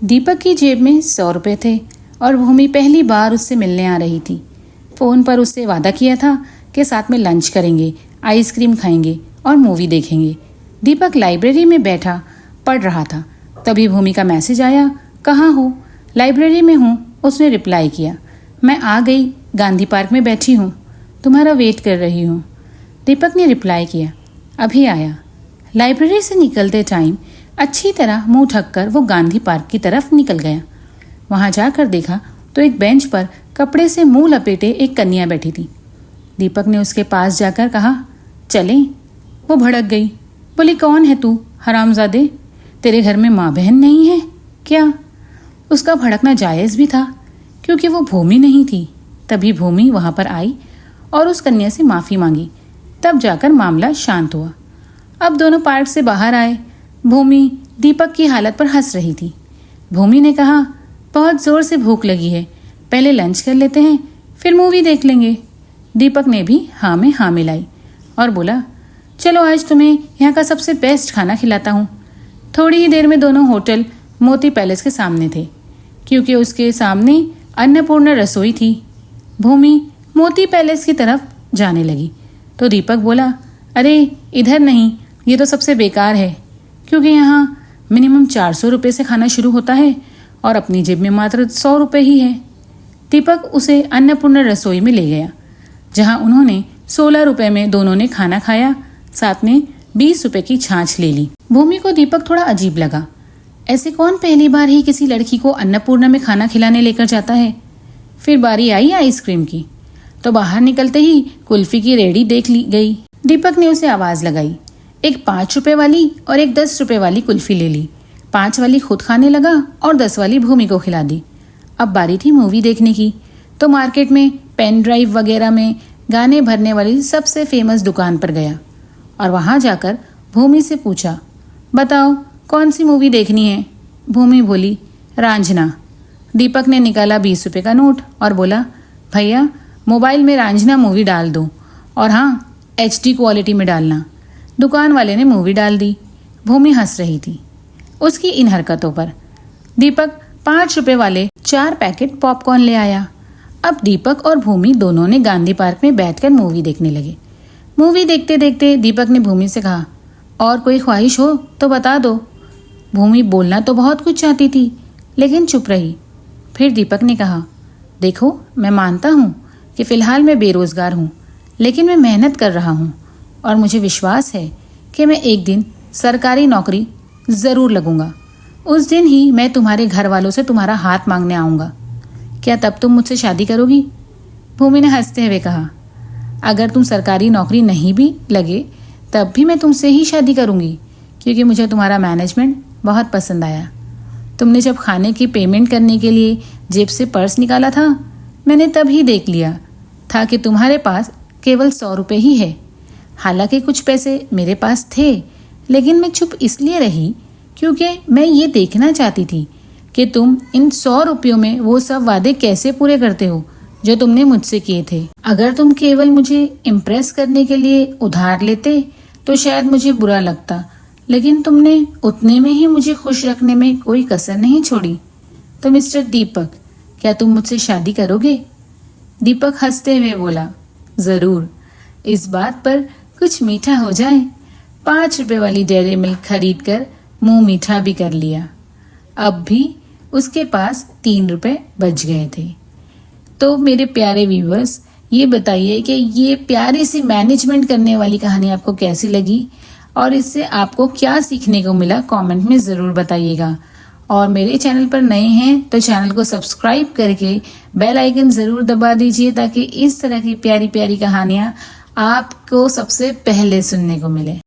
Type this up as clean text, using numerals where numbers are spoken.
दीपक की जेब में 100 रुपये थे और भूमि पहली बार उससे मिलने आ रही थी। फ़ोन पर उससे वादा किया था कि साथ में लंच करेंगे, आइसक्रीम खाएंगे और मूवी देखेंगे। दीपक लाइब्रेरी में बैठा पढ़ रहा था। तभी भूमि का मैसेज आया, कहाँ हो? लाइब्रेरी में हूँ, उसने रिप्लाई किया। मैं आ गई, गांधी पार्क में बैठी हूँ, तुम्हारा वेट कर रही हूँ। दीपक ने रिप्लाई किया, अभी आया। लाइब्रेरी से निकलते टाइम अच्छी तरह मुंह ढककर वो गांधी पार्क की तरफ निकल गया। वहां जाकर देखा तो एक बेंच पर कपड़े से मुंह लपेटे एक कन्या बैठी थी। दीपक ने उसके पास जाकर कहा, चलें? वो भड़क गई, बोली, कौन है तू हरामजादे? तेरे घर में माँ बहन नहीं है क्या? उसका भड़कना जायज़ भी था क्योंकि वो भूमि नहीं थी। तभी भूमि वहां पर आई और उस कन्या से माफ़ी मांगी। तब जाकर मामला शांत हुआ। अब दोनों पार्क से बाहर आए। भूमि दीपक की हालत पर हंस रही थी। भूमि ने कहा, बहुत ज़ोर से भूख लगी है, पहले लंच कर लेते हैं, फिर मूवी देख लेंगे। दीपक ने भी हाँ में हाँ मिलाई और बोला, चलो आज तुम्हें यहाँ का सबसे बेस्ट खाना खिलाता हूँ। थोड़ी ही देर में दोनों होटल मोती पैलेस के सामने थे, क्योंकि उसके सामने अन्नपूर्णा रसोई थी। भूमि मोती पैलेस की तरफ जाने लगी तो दीपक बोला, अरे इधर नहीं, ये तो सबसे बेकार है, क्योंकि यहाँ मिनिमम 400 रुपये से खाना शुरू होता है और अपनी जेब में मात्र 100 रुपये ही है। दीपक उसे अन्नपूर्णा रसोई में ले गया, जहाँ उन्होंने 16 रुपये में दोनों ने खाना खाया, साथ में 20 रुपये की छाछ ले ली। भूमि को दीपक थोड़ा अजीब लगा। ऐसे कौन पहली बार ही किसी लड़की को अन्नपूर्णा में खाना खिलाने लेकर जाता है? फिर बारी आई आइसक्रीम की तो बाहर निकलते ही कुल्फी की रेहड़ी देख ली गई। दीपक ने उसे आवाज़ लगाई, एक 5 रुपये वाली और एक 10 रुपये वाली कुल्फी ले ली। 5 वाली खुद खाने लगा और 10 वाली भूमि को खिला दी। अब बारी थी मूवी देखने की, तो मार्केट में पेन ड्राइव वगैरह में गाने भरने वाली सबसे फेमस दुकान पर गया और वहां जाकर भूमि से पूछा, बताओ कौन सी मूवी देखनी है? भूमि बोली, रांझना। दीपक ने निकाला 20 रुपये का नोट और बोला, भैया मोबाइल में रांझना मूवी डाल दो और हाँ HD क्वालिटी में डालना। दुकान वाले ने मूवी डाल दी। भूमि हंस रही थी उसकी इन हरकतों पर। दीपक 5 रुपये वाले 4 पैकेट पॉपकॉर्न ले आया। अब दीपक और भूमि दोनों ने गांधी पार्क में बैठकर मूवी देखने लगे। मूवी देखते देखते दीपक ने भूमि से कहा, और कोई ख्वाहिश हो तो बता दो। भूमि बोलना तो बहुत कुछ चाहती थी लेकिन चुप रही। फिर दीपक ने कहा, देखो मैं मानता हूँ कि फ़िलहाल मैं बेरोज़गार हूँ, लेकिन मैं मेहनत कर रहा हूँ और मुझे विश्वास है कि मैं एक दिन सरकारी नौकरी ज़रूर लगूंगा। उस दिन ही मैं तुम्हारे घर वालों से तुम्हारा हाथ मांगने आऊँगा। क्या तब तुम मुझसे शादी करोगी? भूमि ने हंसते हुए कहा, अगर तुम सरकारी नौकरी नहीं भी लगे तब भी मैं तुमसे ही शादी करूँगी, क्योंकि मुझे तुम्हारा मैनेजमेंट बहुत पसंद आया। तुमने जब खाने की पेमेंट करने के लिए जेब से पर्स निकाला था, मैंने तभी देख लिया था कि तुम्हारे पास केवल 100 रुपये ही है। हालांकि कुछ पैसे मेरे पास थे, लेकिन मैं चुप इसलिए रही क्योंकि मैं ये देखना चाहती थी कि तुम इन 100 रुपयों में वो सब वादे कैसे पूरे करते हो जो तुमने मुझसे किए थे। अगर तुम केवल मुझे इम्प्रेस करने के लिए उधार लेते तो शायद मुझे बुरा लगता, लेकिन तुमने उतने में ही मुझे खुश रखने में कोई कसर नहीं छोड़ी। तो मिस्टर दीपक, क्या तुम मुझसे शादी करोगे? दीपक हंसते हुए बोला, ज़रूर, इस बात पर कुछ मीठा हो जाए। 5 रुपये वाली डेयरी मिल्क खरीद कर मुँह मीठा भी कर लिया। अब भी उसके पास 3 रुपये बच गए थे। तो मेरे प्यारे व्यूवर्स, ये बताइए कि ये प्यारी सी मैनेजमेंट करने वाली कहानी आपको कैसी लगी और इससे आपको क्या सीखने को मिला, कमेंट में ज़रूर बताइएगा। और मेरे चैनल पर नए हैं तो चैनल को सब्सक्राइब करके बेल आइकन ज़रूर दबा दीजिए, ताकि इस तरह की प्यारी प्यारी कहानियाँ आपको सबसे पहले सुनने को मिले।